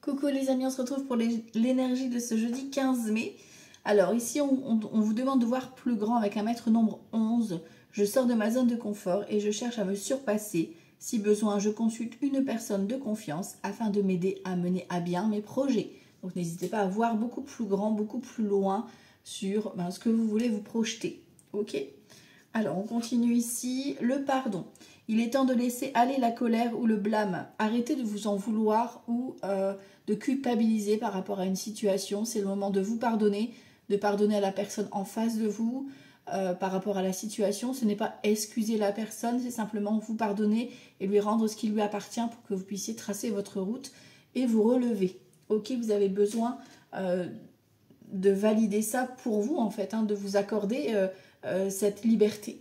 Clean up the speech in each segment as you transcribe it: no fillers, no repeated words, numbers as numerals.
Coucou les amis, on se retrouve pour l'énergie de ce jeudi 15 mai. Alors ici, on vous demande de voir plus grand avec un maître nombre 11. Je sors de ma zone de confort et je cherche à me surpasser. Si besoin, je consulte une personne de confiance afin de m'aider à mener à bien mes projets. Donc n'hésitez pas à voir beaucoup plus grand, beaucoup plus loin sur ce que vous voulez vous projeter. Ok ? Alors on continue ici. Le pardon. Il est temps de laisser aller la colère ou le blâme. Arrêtez de vous en vouloir ou de culpabiliser par rapport à une situation. C'est le moment de vous pardonner, de pardonner à la personne en face de vous par rapport à la situation. Ce n'est pas excuser la personne, c'est simplement vous pardonner et lui rendre ce qui lui appartient pour que vous puissiez tracer votre route et vous relever. Ok, vous avez besoin de valider ça pour vous en fait, de vous accorder cette liberté.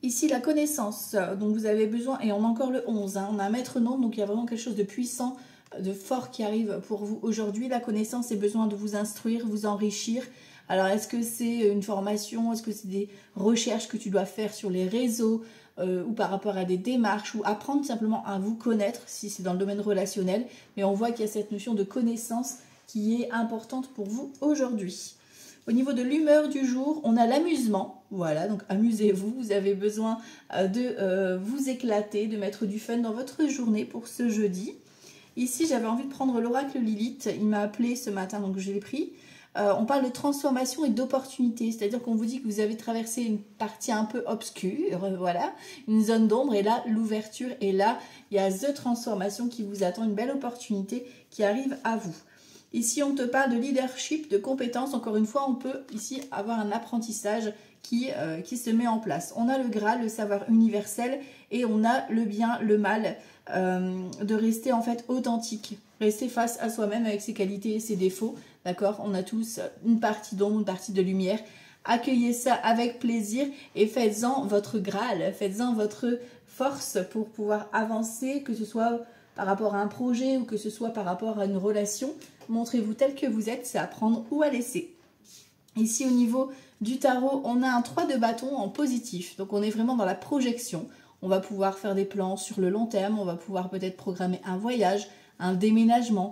Ici, la connaissance, donc vous avez besoin, et on a encore le 11, on a un maître nombre, donc il y a vraiment quelque chose de puissant, de fort qui arrive pour vous aujourd'hui. La connaissance, c'est besoin de vous instruire, vous enrichir. Alors, est-ce que c'est une formation, est-ce que c'est des recherches que tu dois faire sur les réseaux ou par rapport à des démarches, ou apprendre simplement à vous connaître, si c'est dans le domaine relationnel. Mais on voit qu'il y a cette notion de connaissance qui est importante pour vous aujourd'hui. Au niveau de l'humeur du jour, on a l'amusement. Voilà, donc amusez-vous. Vous avez besoin de vous éclater, de mettre du fun dans votre journée pour ce jeudi. Ici, j'avais envie de prendre l'oracle Lilith. Il m'a appelé ce matin, donc je l'ai pris. On parle de transformation et d'opportunité. C'est-à-dire qu'on vous dit que vous avez traversé une partie un peu obscure, voilà, une zone d'ombre. Et là, l'ouverture est là. Il y a The Transformation qui vous attend, une belle opportunité qui arrive à vous. Ici, on te parle de leadership, de compétences. Encore une fois, on peut ici avoir un apprentissage qui se met en place. On a le Graal, le savoir universel, et on a le bien, le mal, de rester en fait authentique. Rester face à soi-même avec ses qualités et ses défauts. D'accord ? On a tous une partie d'ombre, une partie de lumière. Accueillez ça avec plaisir et faites-en votre Graal. Faites-en votre force pour pouvoir avancer, que ce soit par rapport à un projet ou que ce soit par rapport à une relation. Montrez-vous tel que vous êtes, c'est à prendre ou à laisser. Ici, au niveau du tarot, on a un 3 de bâton en positif. Donc, on est vraiment dans la projection. On va pouvoir faire des plans sur le long terme. On va pouvoir peut-être programmer un voyage, un déménagement,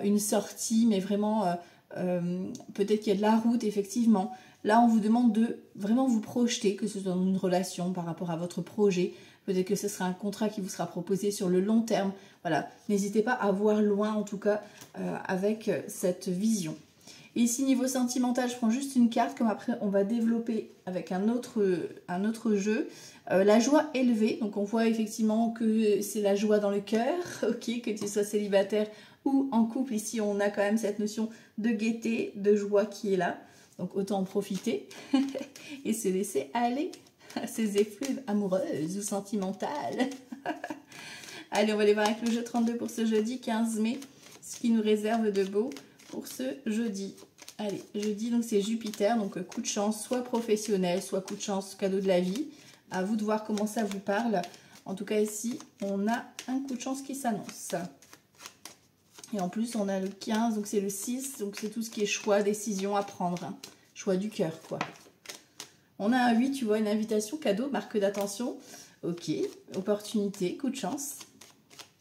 une sortie, mais vraiment, peut-être qu'il y a de la route, effectivement. Là, on vous demande de vraiment vous projeter, que ce soit dans une relation par rapport à votre projet. Peut-être que ce sera un contrat qui vous sera proposé sur le long terme. Voilà, n'hésitez pas à voir loin, en tout cas, avec cette vision. Et ici, niveau sentimental, je prends juste une carte, comme après, on va développer avec un autre jeu. La joie élevée, donc on voit effectivement que c'est la joie dans le cœur, ok, que tu sois célibataire ou en couple. Ici, on a quand même cette notion de gaieté, de joie qui est là. Donc, autant en profiter et se laisser aller à ces effluves amoureuses ou sentimentales. Allez, on va aller voir avec le jeu 32 pour ce jeudi 15 mai, ce qui nous réserve de beau pour ce jeudi. Allez, jeudi, donc c'est Jupiter, donc coup de chance, soit professionnel, soit coup de chance, cadeau de la vie. À vous de voir comment ça vous parle. En tout cas, ici, on a un coup de chance qui s'annonce. Et en plus, on a le 15, donc c'est le 6, donc c'est tout ce qui est choix, décision à prendre. Choix du cœur, quoi. On a un 8, tu vois, une invitation, cadeau, marque d'attention. Ok, opportunité, coup de chance.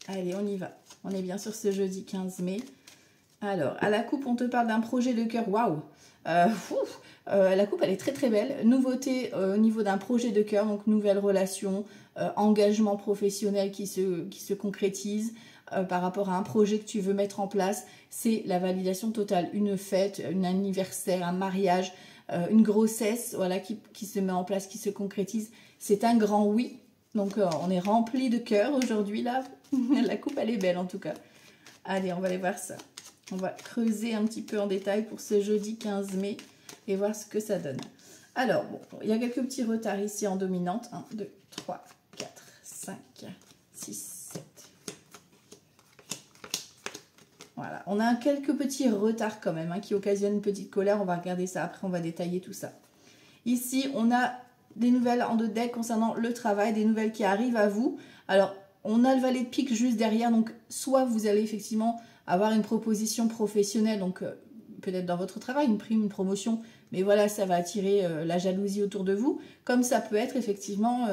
Allez, on y va. On est bien sur ce jeudi 15 mai. Alors, à la coupe, on te parle d'un projet de cœur. Waouh! La coupe, elle est très très belle. Nouveauté au niveau d'un projet de cœur, donc nouvelle relation, engagement professionnel qui se concrétise par rapport à un projet que tu veux mettre en place. C'est la validation totale. Une fête, un anniversaire, un mariage, une grossesse, voilà, qui se met en place, qui se concrétise. C'est un grand oui. Donc, on est rempli de cœur aujourd'hui, là. La coupe, elle est belle, en tout cas. Allez, on va aller voir ça. On va creuser un petit peu en détail pour ce jeudi 15 mai et voir ce que ça donne. Alors, bon, il y a quelques petits retards ici en dominante. 1, 2, 3, 4, 5, 6, 7. Voilà, on a quelques petits retards quand même qui occasionnent une petite colère. On va regarder ça après, on va détailler tout ça. Ici, on a des nouvelles en deux decks concernant le travail, des nouvelles qui arrivent à vous. Alors, on a le valet de pique juste derrière, donc soit vous allez effectivement avoir une proposition professionnelle, donc peut-être dans votre travail, une prime, une promotion, mais voilà, ça va attirer la jalousie autour de vous, comme ça peut être effectivement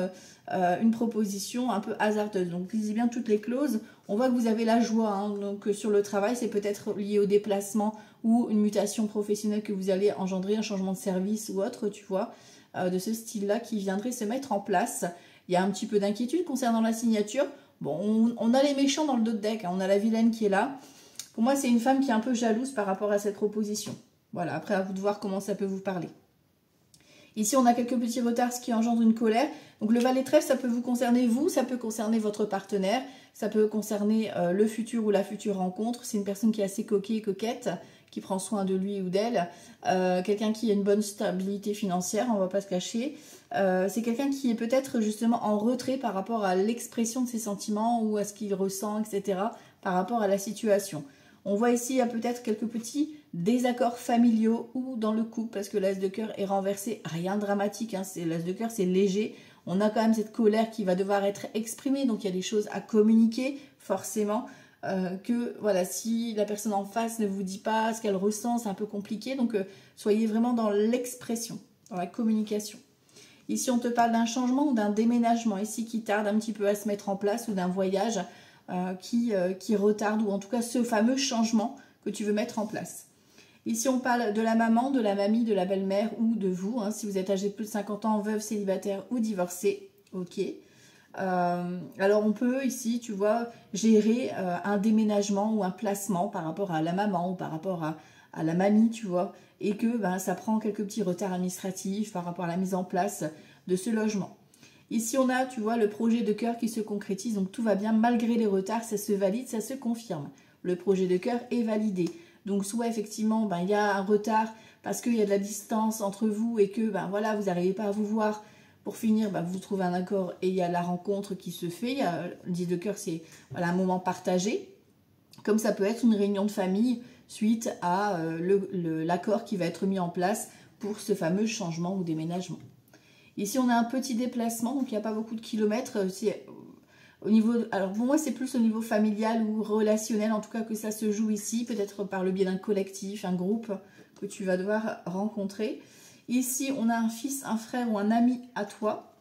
une proposition un peu hasardeuse. Donc lisez bien toutes les clauses, on voit que vous avez la joie, hein. Donc sur le travail, c'est peut-être lié au déplacement ou une mutation professionnelle que vous allez engendrer, un changement de service ou autre, tu vois, de ce style-là qui viendrait se mettre en place. Il y a un petit peu d'inquiétude concernant la signature. Bon, on a les méchants dans le dos de deck, hein. On a la vilaine qui est là. Pour moi, c'est une femme qui est un peu jalouse par rapport à cette proposition. Voilà, après à vous de voir comment ça peut vous parler. Ici, on a quelques petits retards, ce qui engendre une colère. Donc le valet de trèfle, ça peut vous concerner vous, ça peut concerner votre partenaire, ça peut concerner le futur ou la future rencontre. C'est une personne qui est assez coquette, qui prend soin de lui ou d'elle. Quelqu'un qui a une bonne stabilité financière, on ne va pas se cacher. C'est quelqu'un qui est peut-être justement en retrait par rapport à l'expression de ses sentiments ou à ce qu'il ressent, etc. par rapport à la situation. On voit ici, il y a peut-être quelques petits désaccords familiaux ou dans le couple, parce que l'as de cœur est renversé. Rien de dramatique, hein, l'as de cœur, c'est léger. On a quand même cette colère qui va devoir être exprimée, donc il y a des choses à communiquer, forcément. Que voilà, si la personne en face ne vous dit pas ce qu'elle ressent, c'est un peu compliqué. Donc soyez vraiment dans l'expression, dans la communication. Ici, on te parle d'un changement ou d'un déménagement, ici qui tarde un petit peu à se mettre en place, ou d'un voyage qui retarde, ou en tout cas ce fameux changement que tu veux mettre en place. Ici, on parle de la maman, de la mamie, de la belle-mère ou de vous, hein, si vous êtes âgé de plus de 50 ans, veuve, célibataire ou divorcé. Ok. Alors, on peut ici, tu vois, gérer un déménagement ou un placement par rapport à la maman ou par rapport à la mamie, tu vois, et que ben, ça prend quelques petits retards administratifs par rapport à la mise en place de ce logement. Ici, on a, tu vois, le projet de cœur qui se concrétise, donc tout va bien, malgré les retards, ça se valide, ça se confirme. Le projet de cœur est validé. Donc, soit effectivement, ben, il y a un retard parce qu'il y a de la distance entre vous et que, ben voilà, vous n'arrivez pas à vous voir. Pour finir, ben, vous trouvez un accord et il y a la rencontre qui se fait. Le 10 de cœur, c'est voilà, un moment partagé. Comme ça peut être une réunion de famille suite à l'accord qui va être mis en place pour ce fameux changement ou déménagement. Ici, on a un petit déplacement, donc il n'y a pas beaucoup de kilomètres. Au niveau, alors pour moi, c'est plus au niveau familial ou relationnel, en tout cas, que ça se joue ici, peut-être par le biais d'un collectif, un groupe que tu vas devoir rencontrer. Ici, on a un fils, un frère ou un ami à toi,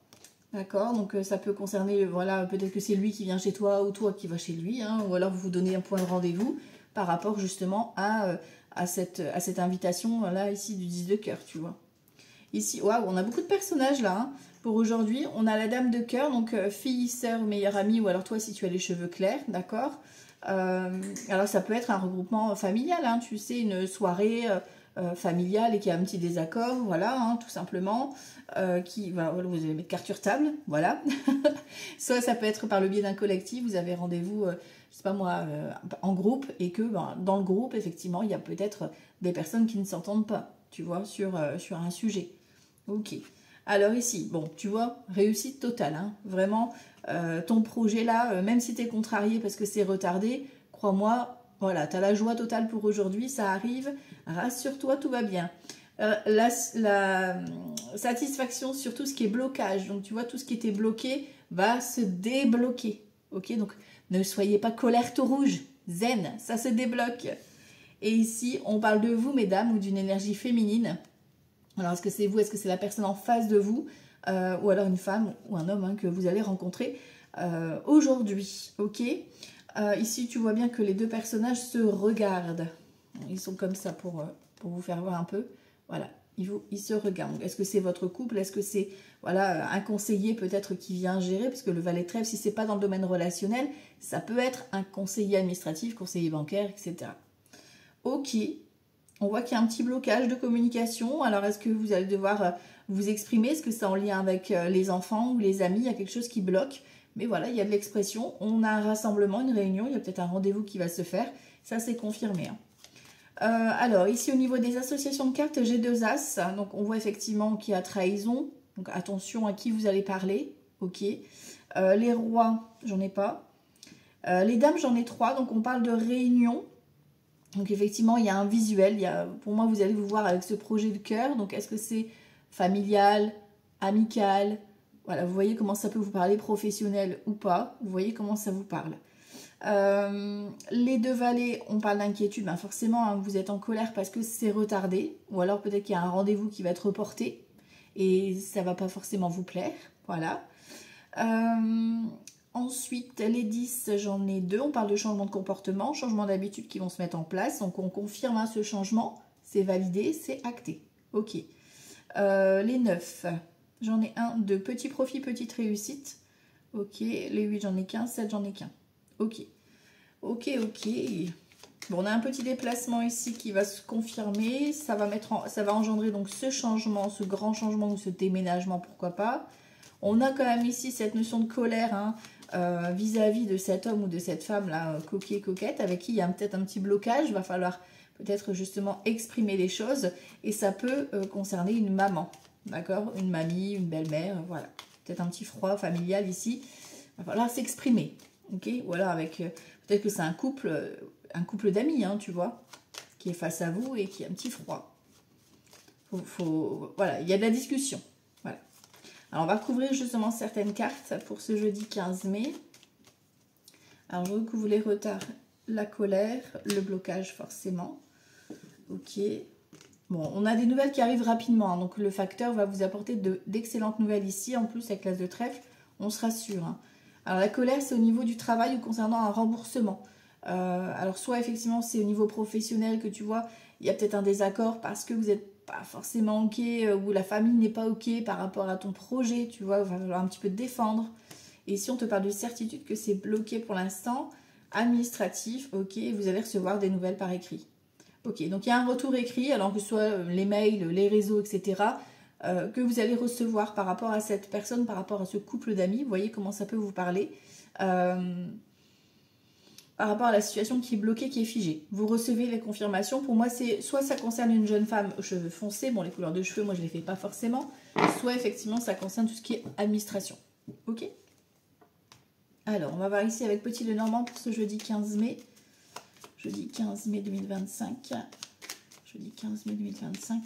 d'accord? Donc ça peut concerner, voilà, peut-être que c'est lui qui vient chez toi ou toi qui vas chez lui, hein, ou alors vous vous donnez un point de rendez-vous par rapport justement à cette invitation, là, ici, du 10 de cœur, tu vois. Ici, waouh, on a beaucoup de personnages là, hein. Pour aujourd'hui, on a la dame de cœur, donc fille, sœur, meilleure amie, ou alors toi si tu as les cheveux clairs, d'accord. Alors ça peut être un regroupement familial, hein, tu sais, une soirée familiale et qui a un petit désaccord, voilà, hein, tout simplement. Voilà, vous allez mettre carte sur table, voilà. Soit ça peut être par le biais d'un collectif, vous avez rendez-vous, je sais pas moi, en groupe, et que ben, dans le groupe, effectivement, il y a peut-être des personnes qui ne s'entendent pas, tu vois, sur un sujet. Ok. Alors ici, bon, tu vois, réussite totale, hein, vraiment, ton projet là, même si tu es contrarié parce que c'est retardé, crois-moi, voilà, tu as la joie totale pour aujourd'hui, ça arrive, rassure-toi, tout va bien. La satisfaction sur tout ce qui est blocage, donc tu vois, tout ce qui était bloqué va se débloquer, ok, donc ne soyez pas colère tout rouge, zen, ça se débloque. Et ici, on parle de vous, mesdames, ou d'une énergie féminine. Alors, est-ce que c'est vous, est-ce que c'est la personne en face de vous, ou alors une femme ou un homme, hein, que vous allez rencontrer aujourd'hui, ok. Ici, tu vois bien que les deux personnages se regardent. Ils sont comme ça pour vous faire voir un peu. Voilà, ils se regardent. Est-ce que c'est votre couple? Est-ce que c'est voilà, un conseiller peut-être qui vient gérer? Parce que le valet de trèfle, si ce n'est pas dans le domaine relationnel, ça peut être un conseiller administratif, conseiller bancaire, etc. Ok. On voit qu'il y a un petit blocage de communication. Alors, est-ce que vous allez devoir vous exprimer? Est-ce que c'est en lien avec les enfants ou les amis? Il y a quelque chose qui bloque. Mais voilà, il y a de l'expression. On a un rassemblement, une réunion. Il y a peut-être un rendez-vous qui va se faire. Ça, c'est confirmé, hein. Alors, ici, au niveau des associations de cartes, j'ai 2 As. Donc, on voit effectivement qu'il y a trahison. Donc, attention à qui vous allez parler. Ok. Les rois, j'en ai pas. Les dames, j'en ai 3. Donc, on parle de réunion. Donc effectivement, il y a un visuel. Pour moi, vous allez vous voir avec ce projet de cœur. Donc est-ce que c'est familial, amical? Voilà, vous voyez comment ça peut vous parler, professionnel ou pas. Vous voyez comment ça vous parle. Les deux valets, on parle d'inquiétude, ben forcément hein, vous êtes en colère parce que c'est retardé, ou alors peut-être qu'il y a un rendez-vous qui va être reporté et ça va pas forcément vous plaire, voilà. Ensuite, les 10, j'en ai deux, on parle de changement de comportement, changement d'habitude qui vont se mettre en place, donc on confirme hein, ce changement, c'est validé, c'est acté, ok. Les 9, j'en ai un de petit profit, petite réussite, ok. Les 8, j'en ai qu'un, 7, j'en ai qu'un. Ok, ok, ok. Bon, on a un petit déplacement ici qui va se confirmer. Ça va engendrer donc ce changement, ce grand changement ou ce déménagement, pourquoi pas. On a quand même ici cette notion de colère hein, vis-à-vis de cet homme ou de cette femme là, coquet, coquette, avec qui il y a peut-être un petit blocage. Il va falloir peut-être justement exprimer les choses. Et ça peut concerner une maman, d'accord? Une mamie, une belle-mère, voilà. Peut-être un petit froid familial ici. Il va falloir s'exprimer. Ok, ou alors avec peut-être que c'est un couple d'amis, hein, tu vois, qui est face à vous et qui a un petit froid. Voilà, il y a de la discussion. Voilà. Alors on va couvrir justement certaines cartes pour ce jeudi 15 mai. Alors je recouvre les retards, la colère, le blocage forcément. Ok. Bon, on a des nouvelles qui arrivent rapidement, hein, donc le facteur va vous apporter d'excellentes nouvelles ici. En plus avec l'as de trèfle, on se rassure. Hein. Alors la colère, c'est au niveau du travail ou concernant un remboursement. Alors soit effectivement c'est au niveau professionnel que tu vois, il y a peut-être un désaccord parce que vous n'êtes pas forcément ok, ou la famille n'est pas ok par rapport à ton projet, tu vois, il va falloir un petit peu te défendre. Et si on te parle de certitude que c'est bloqué pour l'instant, administratif, ok, vous allez recevoir des nouvelles par écrit. Ok, donc il y a un retour écrit, alors que ce soit les mails, les réseaux, etc., que vous allez recevoir par rapport à cette personne, par rapport à ce couple d'amis. Vous voyez comment ça peut vous parler. Par rapport à la situation qui est bloquée, qui est figée. Vous recevez les confirmations. Pour moi, c'est soit ça concerne une jeune femme aux cheveux foncés. Bon, les couleurs de cheveux, moi, je ne les fais pas forcément. Soit, effectivement, ça concerne tout ce qui est administration. Ok? Alors, on va voir ici avec Petit Lenormand pour ce jeudi 15 mai. Jeudi 15 mai 2025. Jeudi 15 mai 2025.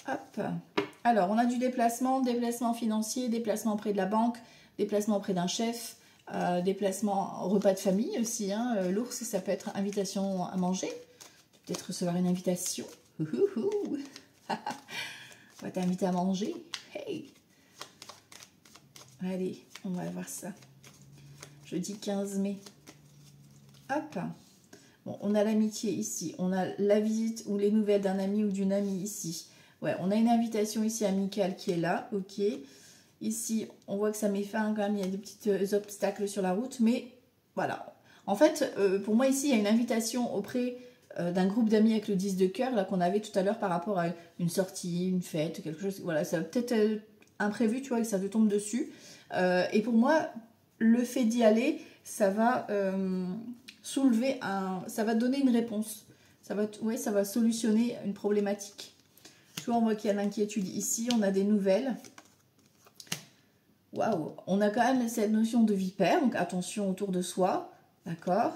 Hop. Alors, on a du déplacement financier, déplacement auprès de la banque, déplacement auprès d'un chef, déplacement repas de famille aussi. Hein. L'ours, ça peut être invitation à manger. Peut-être recevoir une invitation. On va t'inviter à manger. Hey. Allez, on va voir ça. Jeudi 15 mai. Hop. Bon, on a l'amitié ici. On a la visite ou les nouvelles d'un ami ou d'une amie ici. Ouais, on a une invitation ici amicale qui est là. Ok. Ici, on voit que ça met fin quand même. Il y a des petits obstacles sur la route. Mais voilà. En fait, pour moi ici, il y a une invitation auprès d'un groupe d'amis avec le 10 de cœur là qu'on avait tout à l'heure par rapport à une sortie, une fête, quelque chose. Voilà, ça va peut-être être imprévu, tu vois, que ça te tombe dessus. Et pour moi, le fait d'y aller, ça va ça va donner une réponse. Ça va solutionner une problématique. Tu vois, on voit qu'il y a l'inquiétude ici, on a des nouvelles. Waouh, on a quand même cette notion de vipère, donc attention autour de soi, d'accord.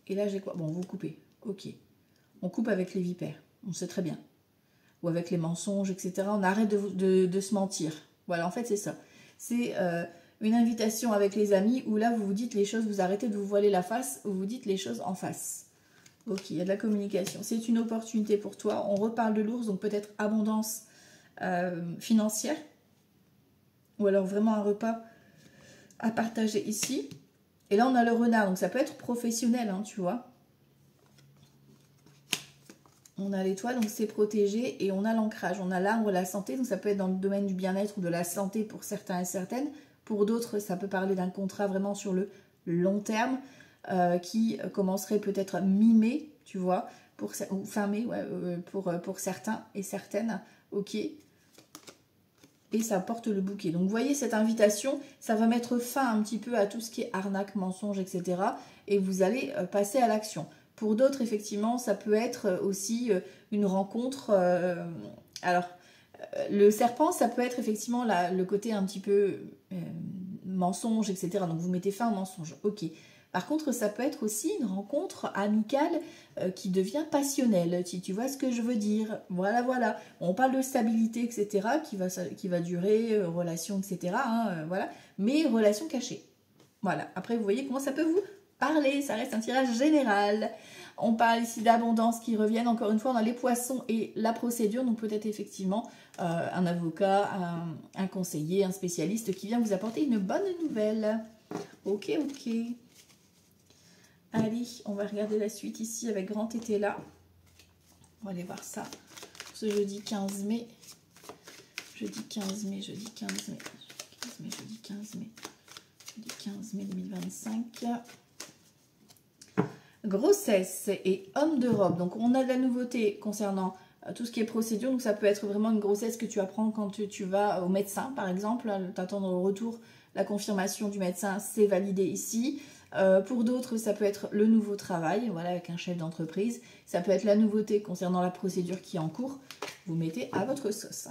Et là, j'ai quoi? Bon, vous coupez, ok. On coupe avec les vipères, on sait très bien. Ou avec les mensonges, etc. On arrête de se mentir. Voilà, en fait, c'est ça. C'est une invitation avec les amis où là, vous vous dites les choses, vous arrêtez de vous voiler la face, vous vous dites les choses en face. Ok, il y a de la communication. C'est une opportunité pour toi. On reparle de l'ours, donc peut-être abondance financière. Ou alors vraiment un repas à partager ici. Et là, on a le renard, donc ça peut être professionnel, hein, tu vois. On a l'étoile, donc c'est protégé. Et on a l'ancrage, on a l'arbre, la santé. Donc ça peut être dans le domaine du bien-être ou de la santé pour certains et certaines. Pour d'autres, ça peut parler d'un contrat vraiment sur le long terme qui commencerait peut-être mi-mai, tu vois, ou fin mai, ouais, pour certains et certaines. Ok. Et ça porte le bouquet. Donc vous voyez cette invitation, ça va mettre fin un petit peu à tout ce qui est arnaque, mensonge, etc. Et vous allez passer à l'action. Pour d'autres, effectivement, ça peut être aussi une rencontre. Alors, le serpent, ça peut être effectivement le côté un petit peu mensonge, etc. Donc vous mettez fin au mensonge. Ok. Par contre, ça peut être aussi une rencontre amicale qui devient passionnelle, si tu vois ce que je veux dire. Voilà, voilà. On parle de stabilité, etc., qui va durer, relation, etc., hein, voilà. Mais relation cachée. Voilà. Après, vous voyez comment ça peut vous parler, ça reste un tirage général. On parle ici d'abondance qui reviennent encore une fois dans les poissons et la procédure. Donc peut-être effectivement un avocat, un conseiller, un spécialiste qui vient vous apporter une bonne nouvelle. Ok, ok. Allez, on va regarder la suite ici avec Grand Tété là. On va aller voir ça. Ce jeudi 15 mai. Jeudi 15 mai, jeudi 15 mai. Jeudi 15 mai. Jeudi 15 mai 2025. Grossesse et homme de robe. Donc on a de la nouveauté concernant tout ce qui est procédure. Donc ça peut être vraiment une grossesse que tu apprends quand tu vas au médecin par exemple. T'attends au retour la confirmation du médecin, c'est validé ici. Pour d'autres, ça peut être le nouveau travail, voilà, avec un chef d'entreprise. Ça peut être la nouveauté concernant la procédure qui est en cours. Vous mettez à votre sauce.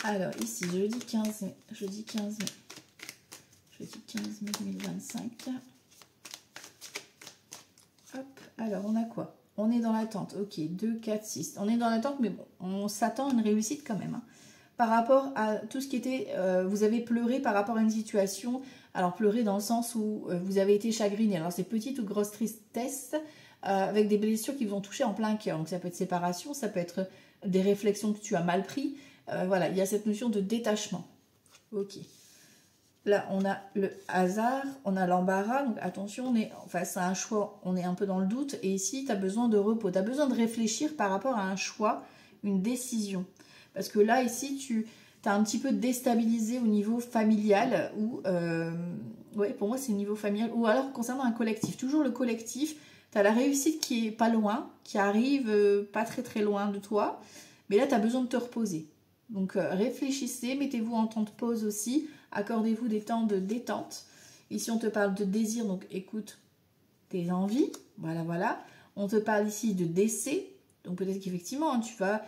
Alors ici, jeudi 15 mai. Jeudi 15 mai. Jeudi 15 mai 2025. Hop, alors on a quoi? On est dans l'attente, ok, 2, 4, 6. On est dans l'attente, mais bon, on s'attend à une réussite quand même. Hein. Par rapport à tout ce qui était... vous avez pleuré par rapport à une situation. Alors pleurer dans le sens où vous avez été chagriné. Alors c'est petite ou grosse tristesse avec des blessures qui vous ont touché en plein cœur. Donc ça peut être séparation, ça peut être des réflexions que tu as mal pris. Voilà, il y a cette notion de détachement. Ok. Là, on a le hasard, on a l'embarras. Donc, attention, on est face à un choix, on est un peu dans le doute. Et ici, tu as besoin de repos. Tu as besoin de réfléchir par rapport à un choix, une décision. Parce que là, ici, tu as un petit peu déstabilisé au niveau familial. Ou, ouais, pour moi, c'est au niveau familial. Ou alors, concernant un collectif. Toujours le collectif, tu as la réussite qui est pas loin, qui arrive pas très très loin de toi. Mais là, tu as besoin de te reposer. Donc, réfléchissez, mettez-vous en temps de pause aussi. Accordez-vous des temps de détente. Ici, on te parle de désir, donc écoute tes envies. Voilà, voilà. On te parle ici de décès. Donc, peut-être qu'effectivement, tu vas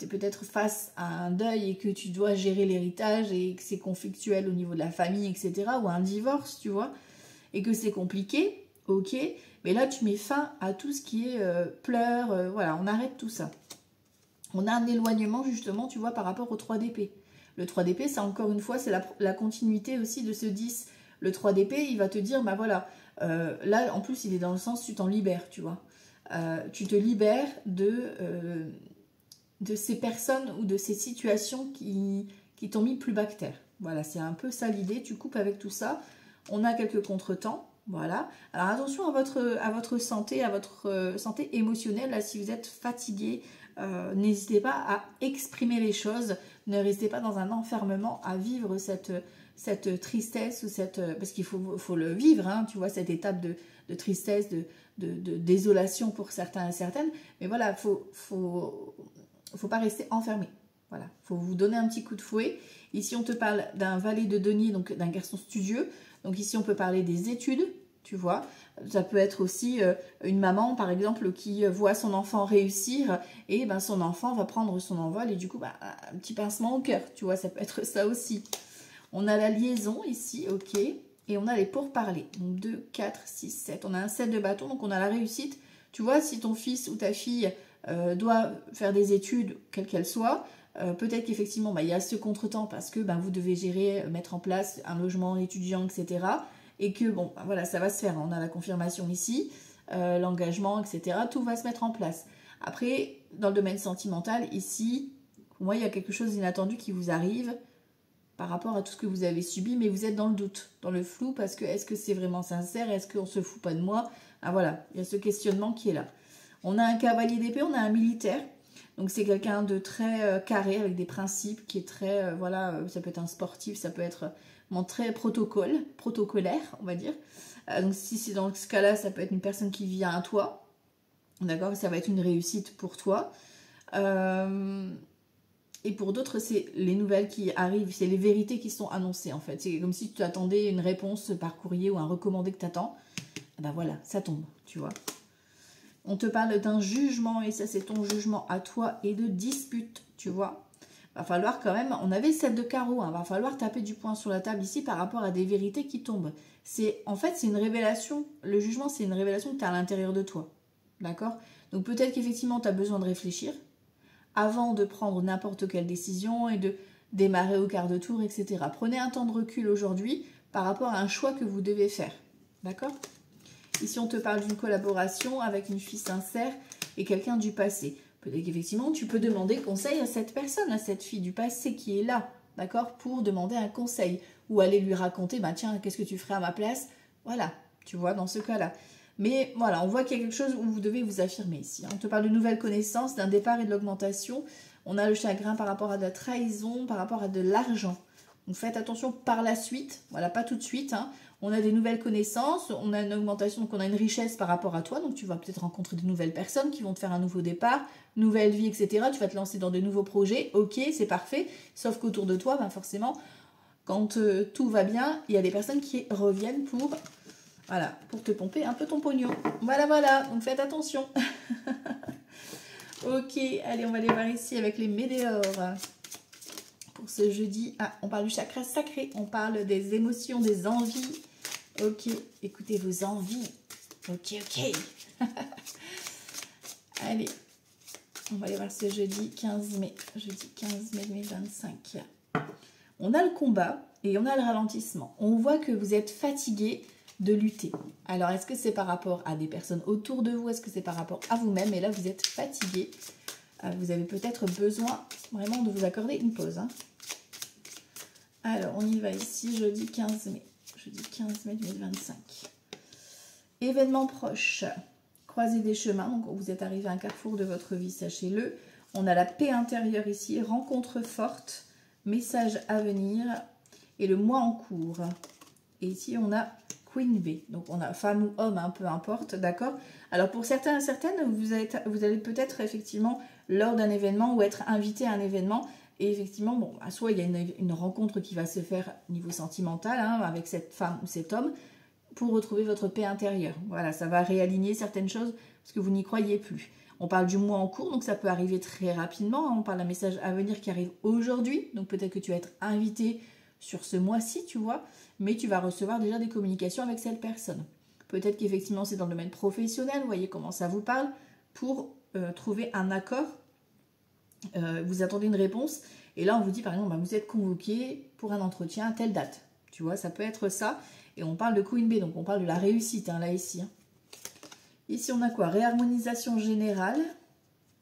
peut-être face à un deuil et que tu dois gérer l'héritage et que c'est conflictuel au niveau de la famille, etc. Ou un divorce, tu vois. Et que c'est compliqué, ok. Mais là, tu mets fin à tout ce qui est pleurs. Voilà, on arrête tout ça. On a un éloignement, justement, tu vois, par rapport au 3 d'épée. Le 3 d'épée, c'est encore une fois, c'est la continuité aussi de ce 10. Le 3 d'épée, il va te dire, bah voilà, là, en plus, il est dans le sens, tu t'en libères, tu vois. Tu te libères de ces personnes ou de ces situations qui t'ont mis plus bas que terre. Voilà, c'est un peu ça l'idée, tu coupes avec tout ça. On a quelques contretemps, voilà. Alors, attention à votre santé, santé émotionnelle, là, si vous êtes fatigué, n'hésitez pas à exprimer les choses, ne restez pas dans un enfermement à vivre cette tristesse, ou parce qu'il faut le vivre, hein, tu vois, cette étape de tristesse, de désolation pour certains et certaines, mais voilà, faut pas rester enfermé, voilà, faut vous donner un petit coup de fouet. Ici, on te parle d'un valet de denier, donc d'un garçon studieux, donc ici, on peut parler des études, tu vois. Ça peut être aussi une maman, par exemple, qui voit son enfant réussir et ben, son enfant va prendre son envol et du coup, ben, un petit pincement au cœur, tu vois, ça peut être ça aussi. On a la liaison ici, ok, et on a les pourparlers. Donc 2, 4, 6, 7. On a un 7 de bâton, donc on a la réussite. Tu vois, si ton fils ou ta fille doit faire des études, quelles qu'elles soient, peut-être qu'effectivement, ben, il y a ce contretemps parce que ben, vous devez gérer, mettre en place un logement étudiant, etc., et que, bon, voilà, ça va se faire. On a la confirmation ici, l'engagement, etc. Tout va se mettre en place. Après, dans le domaine sentimental, ici, pour moi, il y a quelque chose d'inattendu qui vous arrive par rapport à tout ce que vous avez subi, mais vous êtes dans le doute, dans le flou, parce que est-ce que c'est vraiment sincère? Est-ce qu'on se fout pas de moi? Ah voilà, il y a ce questionnement qui est là. On a un cavalier d'épée, on a un militaire. Donc c'est quelqu'un de très carré, avec des principes, qui est très, voilà, ça peut être un sportif, ça peut être très protocolaire, on va dire. Donc si c'est dans ce cas-là, ça peut être une personne qui vient à toi, d'accord, ça va être une réussite pour toi. Et pour d'autres, c'est les nouvelles qui arrivent, c'est les vérités qui sont annoncées en fait. C'est comme si tu attendais une réponse par courrier ou un recommandé que tu attends. Ben voilà, ça tombe, tu vois. On te parle d'un jugement et ça c'est ton jugement à toi et de dispute, tu vois. Va falloir quand même, on avait 7 de carreau, hein, va falloir taper du poing sur la table ici par rapport à des vérités qui tombent. En fait, c'est une révélation, le jugement c'est une révélation que tu as à l'intérieur de toi, d'accord? Donc peut-être qu'effectivement tu as besoin de réfléchir avant de prendre n'importe quelle décision et de démarrer au quart de tour, etc. Prenez un temps de recul aujourd'hui par rapport à un choix que vous devez faire, d'accord? Ici, on te parle d'une collaboration avec une fille sincère et quelqu'un du passé. Peut-être qu'effectivement, tu peux demander conseil à cette personne, à cette fille du passé qui est là, d'accord, pour demander un conseil. Ou aller lui raconter, bah tiens, qu'est-ce que tu ferais à ma place? Voilà, tu vois, dans ce cas-là. Mais voilà, on voit qu'il y a quelque chose où vous devez vous affirmer ici. On te parle de nouvelles connaissances, d'un départ et de l'augmentation. On a le chagrin par rapport à de la trahison, par rapport à de l'argent. Donc faites attention par la suite, voilà, pas tout de suite. Hein. On a des nouvelles connaissances, on a une augmentation, donc on a une richesse par rapport à toi. Donc tu vas peut-être rencontrer de nouvelles personnes qui vont te faire un nouveau départ, nouvelle vie, etc. Tu vas te lancer dans de nouveaux projets, ok, c'est parfait. Sauf qu'autour de toi, ben forcément, quand tout va bien, il y a des personnes qui reviennent pour... Voilà, pour te pomper un peu ton pognon. Voilà, voilà, donc faites attention. Ok, allez, on va aller voir ici avec les météores. Pour ce jeudi, ah, on parle du chakra sacré, on parle des émotions, des envies. Ok, écoutez vos envies. Ok, ok. Allez, on va aller voir ce jeudi 15 mai. Jeudi 15 mai 2025. On a le combat et on a le ralentissement. On voit que vous êtes fatigué de lutter. Alors, est-ce que c'est par rapport à des personnes autour de vous? Est-ce que c'est par rapport à vous-même? Et là, vous êtes fatigué. Vous avez peut-être besoin vraiment de vous accorder une pause. Hein. Alors, on y va ici, jeudi 15 mai. Jeudi 15 mai 2025. Événement proche. Croisée des chemins. Donc, vous êtes arrivé à un carrefour de votre vie, sachez-le. On a la paix intérieure ici. Rencontre forte. Message à venir. Et le mois en cours. Et ici, on a Queen B. Donc, on a femme ou homme, hein, peu importe, d'accord? Alors, pour certains et certaines, vous allez peut-être effectivement, lors d'un événement ou être invité à un événement. Et effectivement, bon, soit il y a une rencontre qui va se faire au niveau sentimental, hein, avec cette femme ou cet homme, pour retrouver votre paix intérieure. Voilà, ça va réaligner certaines choses parce que vous n'y croyez plus. On parle du mois en cours, donc ça peut arriver très rapidement. Hein. On parle d'un message à venir qui arrive aujourd'hui. Donc, peut-être que tu vas être invité sur ce mois-ci, tu vois, mais tu vas recevoir déjà des communications avec cette personne. Peut-être qu'effectivement c'est dans le domaine professionnel, vous voyez comment ça vous parle, pour trouver un accord, vous attendez une réponse, et là on vous dit par exemple, bah, vous êtes convoqué pour un entretien à telle date, tu vois, ça peut être ça, et on parle de Queen B, donc on parle de la réussite, hein, là ici. Hein. Ici on a quoi? Réharmonisation générale,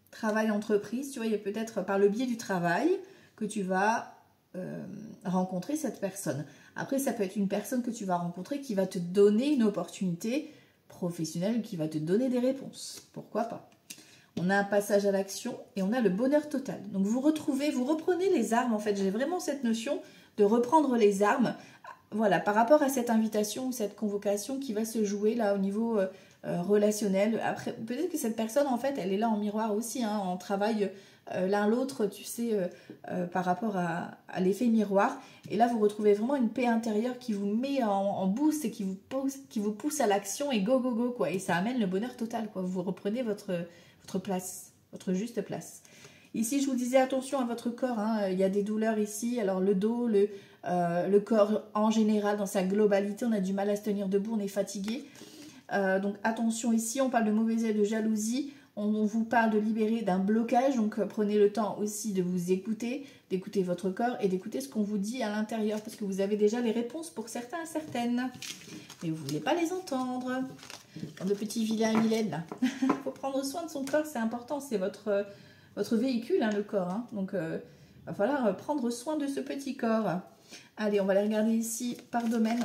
travail entreprise, tu vois, il y a peut-être par le biais du travail que tu vas rencontrer cette personne. Après, ça peut être une personne que tu vas rencontrer qui va te donner une opportunité professionnelle, qui va te donner des réponses. Pourquoi pas? On a un passage à l'action et on a le bonheur total. Donc, vous reprenez les armes. En fait, j'ai vraiment cette notion de reprendre les armes. Voilà, par rapport à cette invitation ou cette convocation qui va se jouer là au niveau relationnel. Après, peut-être que cette personne, en fait, elle est là en miroir aussi, hein, en travail l'un l'autre, tu sais, par rapport à l'effet miroir. Et là, vous retrouvez vraiment une paix intérieure qui vous met en boost et qui vous pousse à l'action et go, go, go, quoi. Et ça amène le bonheur total, quoi. Vous reprenez votre place, votre juste place. Ici, je vous disais, attention à votre corps. Hein. Il y a des douleurs ici. Alors, le dos, le corps en général, dans sa globalité, on a du mal à se tenir debout, on est fatigué. Donc, attention ici, on parle de mauvais œil, de jalousie. On vous parle de libérer d'un blocage, donc prenez le temps aussi de vous écouter, d'écouter votre corps et d'écouter ce qu'on vous dit à l'intérieur, parce que vous avez déjà les réponses pour certains et certaines, mais vous ne voulez pas les entendre. Dans de petits vilains et vilaines, là. Il faut prendre soin de son corps, c'est important, c'est votre véhicule, hein, le corps. Hein. Donc, il va falloir prendre soin de ce petit corps. Allez, on va aller regarder ici par domaine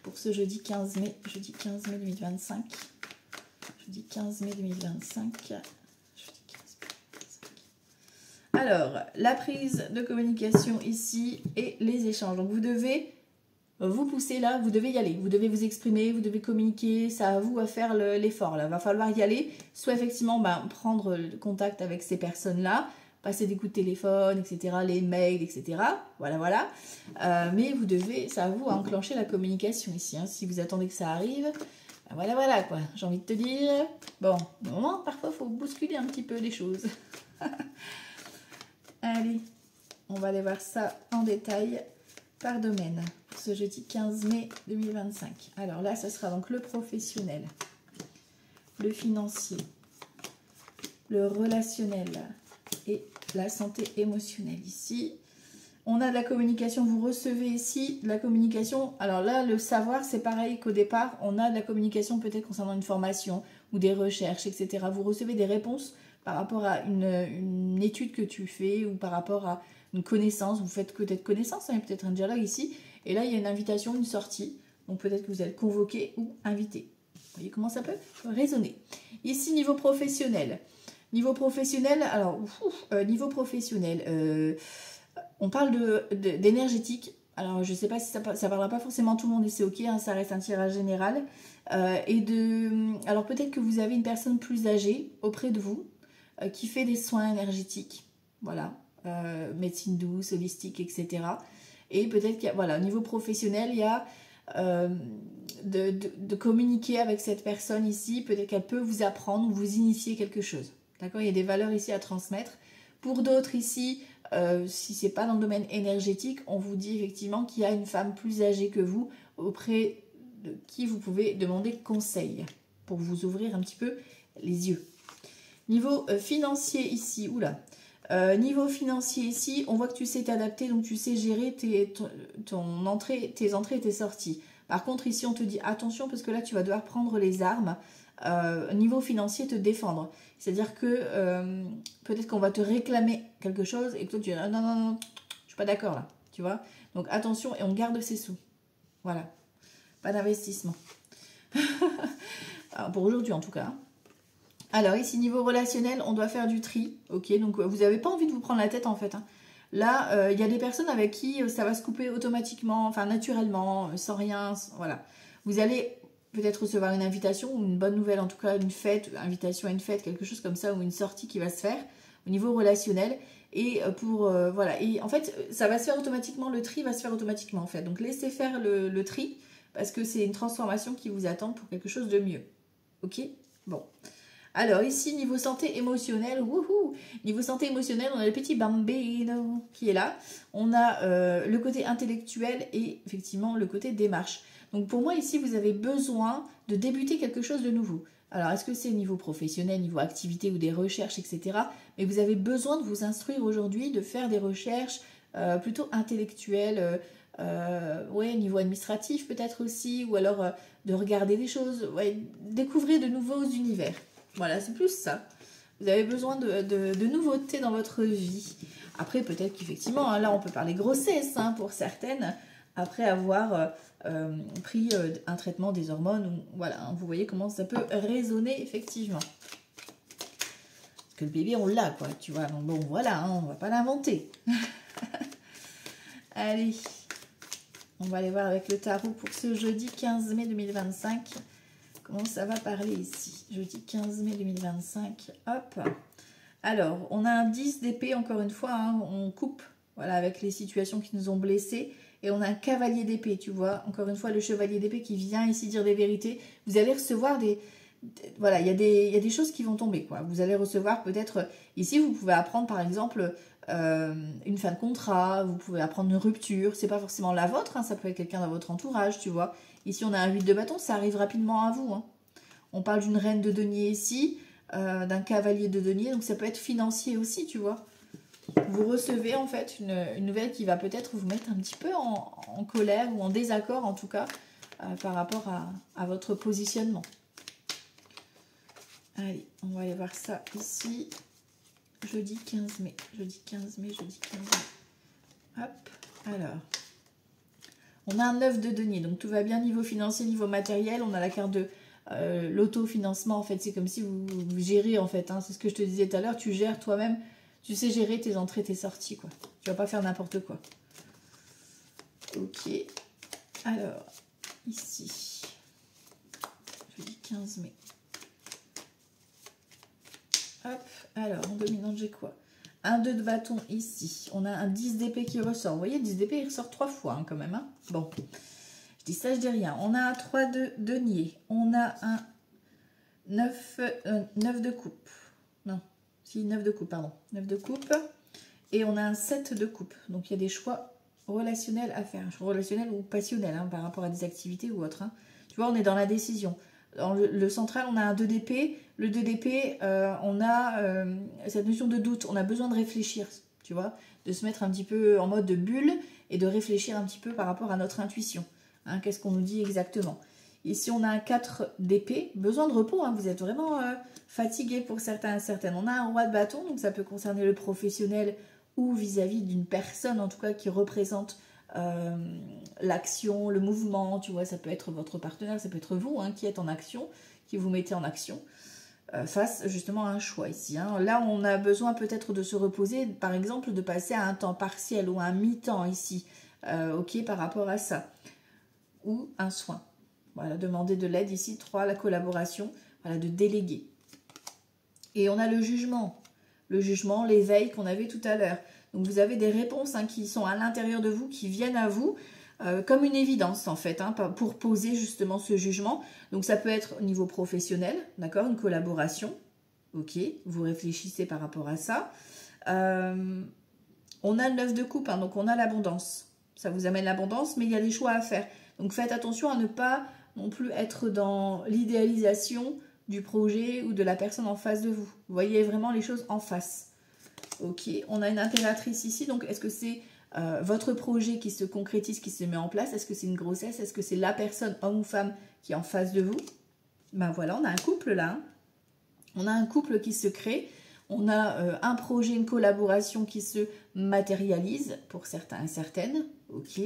pour ce jeudi 15 mai 2025. Jeudi 15 mai 2025. Alors, la prise de communication ici et les échanges. Donc, vous devez vous pousser là, vous devez y aller. Vous devez vous exprimer, vous devez communiquer. Ça à vous à faire l'effort là. Il va falloir y aller. Soit effectivement, prendre le contact avec ces personnes-là, passer des coups de téléphone, etc., les mails, etc. Voilà, voilà. Mais vous devez, ça à vous à enclencher la communication ici. Hein. Si vous attendez que ça arrive... Voilà, voilà, quoi. J'ai envie de te dire... Bon, au moment, parfois, il faut bousculer un petit peu les choses. Allez, on va aller voir ça en détail par domaine pour ce jeudi 15 mai 2025. Alors là, ce sera donc le professionnel, le financier, le relationnel et la santé émotionnelle ici. On a de la communication, vous recevez ici de la communication. Alors là, le savoir, c'est pareil qu'au départ, on a de la communication peut-être concernant une formation ou des recherches, etc. Vous recevez des réponses par rapport à une étude que tu fais ou par rapport à une connaissance. Vous faites peut-être connaissance, hein, peut-être un dialogue ici. Et là, il y a une invitation, une sortie. Donc peut-être que vous êtes convoqué ou invité. Vous voyez comment ça peut résonner. Ici, niveau professionnel. Niveau professionnel, alors, niveau professionnel... on parle d'énergétique. Alors, je ne sais pas si ça ne parlera pas forcément tout le monde et c'est ok, hein, ça reste un tirage général. Alors, peut-être que vous avez une personne plus âgée auprès de vous qui fait des soins énergétiques. Voilà, médecine douce, holistique, etc. Et peut-être qu'il y a, voilà, au niveau professionnel, il y a de communiquer avec cette personne ici. Peut-être qu'elle peut vous apprendre ou vous initier quelque chose. D'accord, il y a des valeurs ici à transmettre. Pour d'autres ici, si ce n'est pas dans le domaine énergétique, on vous dit effectivement qu'il y a une femme plus âgée que vous auprès de qui vous pouvez demander conseil pour vous ouvrir un petit peu les yeux. Niveau financier ici, niveau financier ici, on voit que tu sais t'adapter, donc tu sais gérer tes entrées et tes sorties. Par contre ici on te dit attention parce que là tu vas devoir prendre les armes. Niveau financier, te défendre. C'est-à-dire que peut-être qu'on va te réclamer quelque chose et que toi tu dis non, non, non, je suis pas d'accord là, tu vois. Donc attention et on garde ses sous. Voilà. Pas d'investissement. Pour aujourd'hui en tout cas. Alors ici, niveau relationnel, on doit faire du tri. Ok, donc vous n'avez pas envie de vous prendre la tête en fait. Hein. Là, il y a des personnes avec qui ça va se couper automatiquement, enfin naturellement, sans rien. Voilà. Vous allez peut-être recevoir une invitation ou une bonne nouvelle, en tout cas une fête, invitation à une fête, quelque chose comme ça, ou une sortie qui va se faire au niveau relationnel. Et voilà. Et en fait, ça va se faire automatiquement, le tri va se faire automatiquement en fait. Donc laissez faire le tri parce que c'est une transformation qui vous attend pour quelque chose de mieux. Ok? Bon. Alors ici, niveau santé émotionnelle, niveau santé émotionnelle, on a le petit bambino qui est là. On a le côté intellectuel et effectivement le côté démarche. Donc pour moi ici, vous avez besoin de débuter quelque chose de nouveau. Alors est-ce que c'est niveau professionnel, niveau activité ou des recherches, etc. Mais vous avez besoin de vous instruire aujourd'hui, de faire des recherches plutôt intellectuelles, niveau administratif peut-être aussi, ou alors de regarder des choses, découvrir de nouveaux univers. Voilà, c'est plus ça. Vous avez besoin de nouveautés dans votre vie. Après, peut-être qu'effectivement, hein, là, on peut parler grossesse hein, pour certaines, après avoir pris un traitement des hormones. Ou, voilà, hein, vous voyez comment ça peut résonner, effectivement. Parce que le bébé, on l'a, quoi, tu vois. Donc, bon, voilà, hein, on va pas l'inventer. Allez, on va aller voir avec le tarot pour ce jeudi 15 mai 2025. Comment ça va parler ici? Jeudi 15 mai 2025. Hop. Alors, on a un 10 d'épée, encore une fois. Hein, on coupe voilà, avec les situations qui nous ont blessés. Et on a un cavalier d'épée, tu vois. Encore une fois, le chevalier d'épée qui vient ici dire des vérités. Vous allez recevoir voilà, il y a des choses qui vont tomber, quoi. Vous allez recevoir peut-être... Ici, vous pouvez apprendre, par exemple, une fin de contrat. Vous pouvez apprendre une rupture. C'est pas forcément la vôtre. Hein, ça peut être quelqu'un dans votre entourage, tu vois. Ici, on a un 8 de bâton, ça arrive rapidement à vous. Hein. On parle d'une reine de denier ici, d'un cavalier de denier, donc ça peut être financier aussi, tu vois. Vous recevez en fait une nouvelle qui va peut-être vous mettre un petit peu en colère ou en désaccord, en tout cas, par rapport à votre positionnement. Allez, on va aller voir ça ici. Jeudi 15 mai. Jeudi 15 mai, jeudi 15 mai. Hop, alors... On a un 9 de denier, donc tout va bien niveau financier, niveau matériel. On a la carte de l'autofinancement, en fait. C'est comme si vous gérez, en fait. Hein. C'est ce que je te disais tout à l'heure. Tu gères toi-même. Tu sais gérer tes entrées, tes sorties, quoi. Tu vas pas faire n'importe quoi. Ok. Alors, ici. Jeudi 15 mai. Hop. Alors, en dominante, j'ai quoi? Un 2 de bâton ici. On a un 10 d'épée qui ressort. Vous voyez, 10 d'épée, il ressort 3 fois hein, quand même. Hein. Bon, je dis ça, je dis rien. On a un 3 de denier. On a un 9 de coupe. Non, si, 9 de coupe, pardon. 9 de coupe. Et on a un 7 de coupe. Donc, il y a des choix relationnels à faire. Relationnels ou passionnels hein, par rapport à des activités ou autres. Hein. Tu vois, on est dans la décision. Dans le central, on a un 2 d'épée. Le 2 d'épée, on a cette notion de doute. On a besoin de réfléchir, tu vois, de se mettre un petit peu en mode de bulle et de réfléchir un petit peu par rapport à notre intuition. Hein, qu'est-ce qu'on nous dit exactement? Ici, on a un 4 d'épée, besoin de repos, hein, vous êtes vraiment fatigué pour certains et certaines. On a un roi de bâton, donc ça peut concerner le professionnel ou vis-à-vis d'une personne, en tout cas, qui représente l'action, le mouvement, tu vois, ça peut être votre partenaire, ça peut être vous hein, qui êtes en action, qui vous mettez en action face justement à un choix ici. Hein. Là, on a besoin peut-être de se reposer, par exemple, de passer à un temps partiel ou à un mi-temps ici, ok, par rapport à ça, ou un soin. Voilà, demander de l'aide ici, 3, la collaboration, voilà, de déléguer. Et on a le jugement, l'éveil qu'on avait tout à l'heure. Donc vous avez des réponses hein, qui sont à l'intérieur de vous, qui viennent à vous, comme une évidence en fait, hein, pour poser justement ce jugement. Donc ça peut être au niveau professionnel, d'accord, une collaboration, ok, vous réfléchissez par rapport à ça. On a le 9 de coupe, hein, donc on a l'abondance. Ça vous amène l'abondance, mais il y a des choix à faire. Donc faites attention à ne pas non plus être dans l'idéalisation du projet ou de la personne en face de vous. Vous voyez vraiment les choses en face. Ok, on a une impératrice ici, donc est-ce que c'est votre projet qui se concrétise, qui se met en place? Est-ce que c'est une grossesse? Est-ce que c'est la personne, homme ou femme, qui est en face de vous? Ben voilà, on a un couple là. Hein. On a un couple qui se crée. On a un projet, une collaboration qui se matérialise pour certains et certaines. Ok.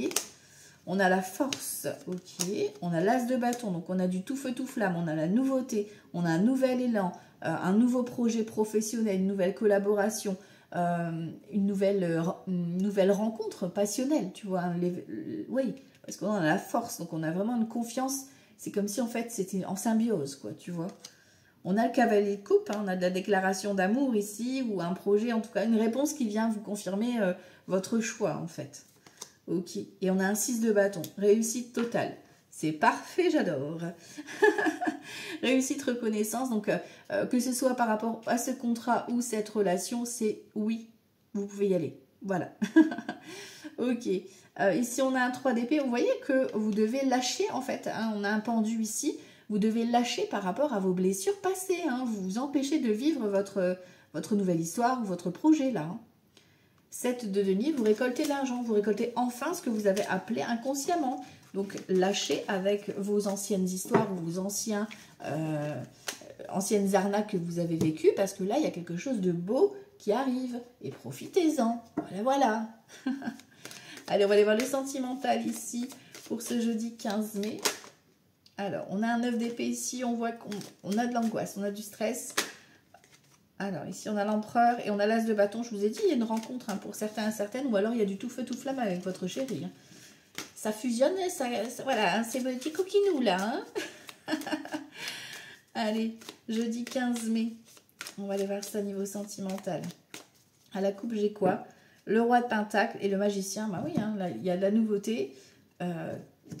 On a la force. Ok. On a l'as de bâton. Donc on a du tout feu tout flamme. On a la nouveauté. On a un nouvel élan. Un nouveau projet professionnel. Une nouvelle collaboration. Une nouvelle rencontre passionnelle. Tu vois. Oui. Parce qu'on a la force. Donc on a vraiment une confiance. C'est comme si en fait c'était en symbiose. Quoi. Tu vois. On a le cavalier de coupe, hein, on a de la déclaration d'amour ici, ou un projet, en tout cas une réponse qui vient vous confirmer votre choix en fait. Ok, et on a un 6 de bâton, réussite totale. C'est parfait, j'adore. Réussite, reconnaissance, donc que ce soit par rapport à ce contrat ou cette relation, c'est oui, vous pouvez y aller. Voilà. Ok, ici on a un 3 d'épée, vous voyez que vous devez lâcher en fait, hein, on a un pendu ici. Vous devez lâcher par rapport à vos blessures passées. Hein. Vous vous empêchez de vivre votre nouvelle histoire ou votre projet là. Hein. 7 de denier, vous récoltez l'argent. Vous récoltez enfin ce que vous avez appelé inconsciemment. Donc lâchez avec vos anciennes histoires ou vos anciennes arnaques que vous avez vécues. Parce que là, il y a quelque chose de beau qui arrive. Et profitez-en. Voilà, voilà. Allez, on va aller voir le sentimental ici pour ce jeudi 15 mai. Alors, on a un 9 d'épée ici, on voit qu'on a de l'angoisse, on a du stress. Alors, ici, on a l'empereur et on a l'as de bâton. Je vous ai dit, il y a une rencontre hein, pour certains et certaines, ou alors il y a du tout feu, tout flamme avec votre chéri. Hein. Ça fusionne, voilà, c'est le petit coquinou là. Hein. Allez, jeudi 15 mai, on va aller voir ça niveau sentimental. À la coupe, j'ai quoi? Le roi de pentacle et le magicien. Bah oui, hein, là, il y a de la nouveauté.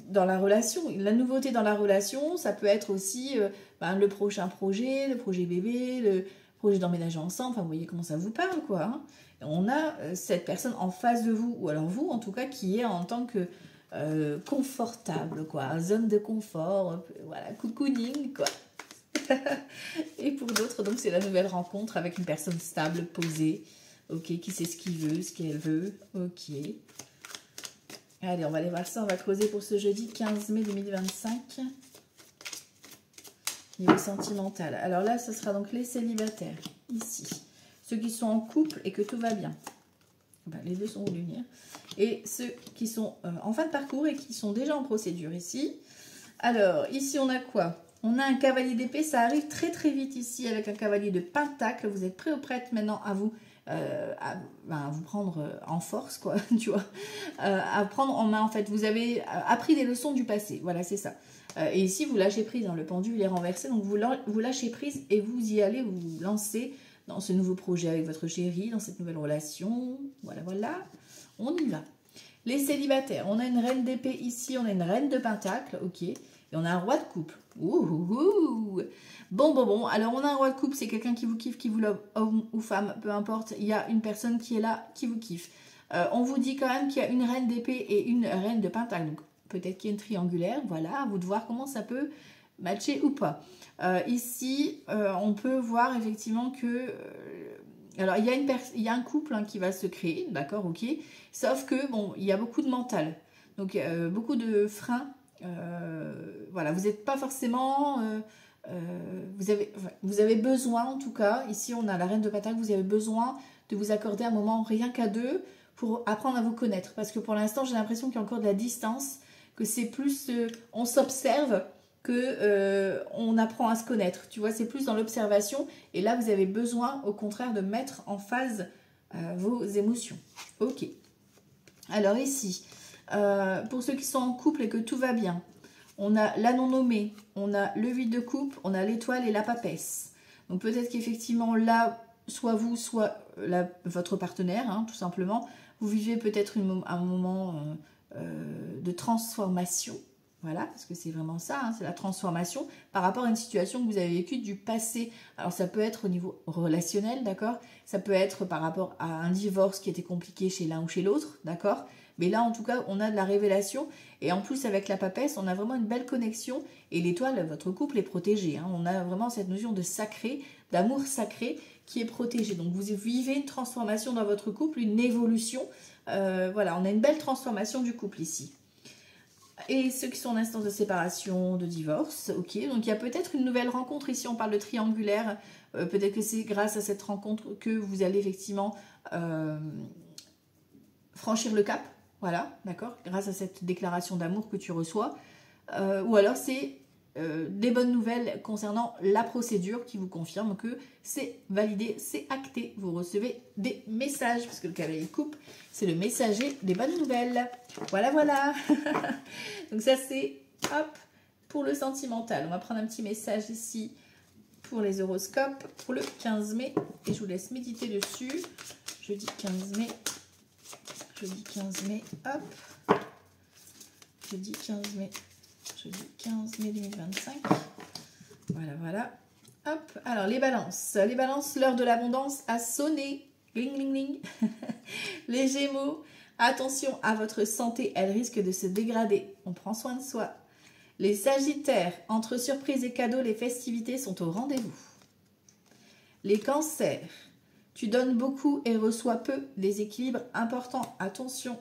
Dans la relation. La nouveauté dans la relation, ça peut être aussi le prochain projet, le projet bébé, le projet d'emménager ensemble. Enfin, vous voyez comment ça vous parle, quoi. Hein. On a cette personne en face de vous, ou alors vous, en tout cas, qui est en tant que confortable, quoi. Zone de confort, voilà, cocooning, quoi. Et pour d'autres, donc, c'est la nouvelle rencontre avec une personne stable, posée, ok, qui sait ce qu'il veut, ce qu'elle veut, ok. Allez, on va aller voir ça, on va creuser pour ce jeudi 15 mai 2025. Niveau sentimental. Alors là, ce sera donc les célibataires, ici. Ceux qui sont en couple et que tout va bien. Ben, les deux sont lumière. Et ceux qui sont en fin de parcours et qui sont déjà en procédure ici. Alors, ici, on a quoi? On a un cavalier d'épée, ça arrive très très vite ici avec un cavalier de pentacle. Vous êtes prêt ou prête maintenant à vous vous prendre en force, quoi, tu vois, à prendre en main, en fait. Vous avez appris des leçons du passé, voilà, c'est ça. Et ici, vous lâchez prise, hein, le pendule est renversé, donc vous lâchez prise et vous y allez, vous vous lancez dans ce nouveau projet avec votre chéri, dans cette nouvelle relation, voilà, voilà, on y va. Les célibataires, on a une reine d'épée ici, on a une reine de pentacle, ok, et on a un roi de coupe. Ouh. Bon. Alors, on a un roi de coupe, c'est quelqu'un qui vous kiffe, qui vous love, homme ou femme, peu importe. Il y a une personne qui est là, qui vous kiffe. On vous dit quand même qu'il y a une reine d'épée et une reine de pentacle. Donc, peut-être qu'il y a une triangulaire. Voilà, à vous de voir comment ça peut matcher ou pas. Ici, on peut voir effectivement que Alors, il y a un couple hein, qui va se créer, d'accord, ok. Sauf que, bon, il y a beaucoup de mental. Donc, beaucoup de freins. Voilà, vous n'êtes pas forcément... vous avez besoin, en tout cas, ici on a la reine de Pentacle, vous avez besoin de vous accorder un moment rien qu'à deux pour apprendre à vous connaître. Parce que pour l'instant, j'ai l'impression qu'il y a encore de la distance, que c'est plus... on s'observe que on apprend à se connaître. Tu vois, c'est plus dans l'observation. Et là, vous avez besoin, au contraire, de mettre en phase vos émotions. Ok. Alors ici, pour ceux qui sont en couple et que tout va bien, on a la non-nommée, on a le vide de coupe, on a l'étoile et la papesse. Donc peut-être qu'effectivement là, soit vous, soit votre partenaire, hein, tout simplement, vous vivez peut-être un moment de transformation. Voilà, parce que c'est vraiment ça, hein, c'est la transformation par rapport à une situation que vous avez vécue du passé. Alors ça peut être au niveau relationnel, d'accord? Ça peut être par rapport à un divorce qui était compliqué chez l'un ou chez l'autre, d'accord? Mais là, en tout cas, on a de la révélation. Et en plus, avec la papesse, on a vraiment une belle connexion. Et l'étoile, votre couple est protégé. Hein. On a vraiment cette notion de sacré, d'amour sacré qui est protégé. Donc, vous vivez une transformation dans votre couple, une évolution. Voilà, on a une belle transformation du couple ici. Et ceux qui sont en instance de séparation, de divorce, ok. Donc, il y a peut-être une nouvelle rencontre. Ici, on parle de triangulaire. Peut-être que c'est grâce à cette rencontre que vous allez effectivement franchir le cap. Voilà, d'accord, grâce à cette déclaration d'amour que tu reçois. Ou alors c'est des bonnes nouvelles concernant la procédure qui vous confirme que c'est validé, c'est acté. Vous recevez des messages, parce que le cavalier coupe, c'est le messager des bonnes nouvelles. Voilà, voilà. Donc ça c'est, hop, pour le sentimental. On va prendre un petit message ici pour les horoscopes, pour le 15 mai. Et je vous laisse méditer dessus. Jeudi 15 mai. Jeudi 15 mai, hop, jeudi 15 mai, jeudi 15 mai 2025, voilà, voilà, hop, alors les balances, l'heure de l'abondance a sonné, ling, ling, ling, les gémeaux, attention à votre santé, elle risque de se dégrader, on prend soin de soi, les sagittaires, entre surprises et cadeaux, les festivités sont au rendez-vous, les cancers, tu donnes beaucoup et reçois peu, des équilibres importants, attention.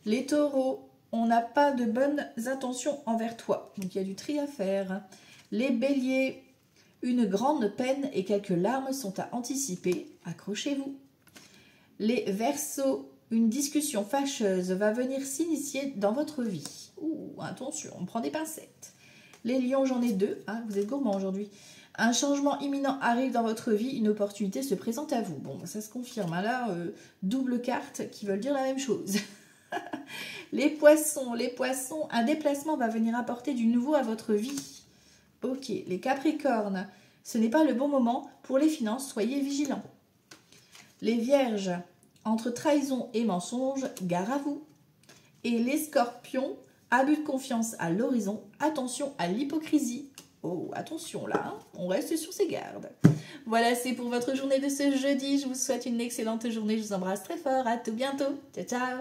Les taureaux, on n'a pas de bonnes intentions envers toi, donc il y a du tri à faire. Les béliers, une grande peine et quelques larmes sont à anticiper, accrochez-vous. Les verseaux, une discussion fâcheuse va venir s'initier dans votre vie. Ouh, attention, on prend des pincettes. Les lions, j'en ai deux, hein, vous êtes gourmands aujourd'hui. Un changement imminent arrive dans votre vie, une opportunité se présente à vous. Bon, ça se confirme. Hein, là, double carte qui veulent dire la même chose. Les poissons, un déplacement va venir apporter du nouveau à votre vie. Ok, les capricornes, ce n'est pas le bon moment pour les finances, soyez vigilants. Les vierges, entre trahison et mensonge, gare à vous. Et les scorpions, abus de confiance à l'horizon, attention à l'hypocrisie. Oh, attention là, hein, on reste sur ses gardes. Voilà, c'est pour votre journée de ce jeudi. Je vous souhaite une excellente journée. Je vous embrasse très fort. À tout bientôt. Ciao, ciao.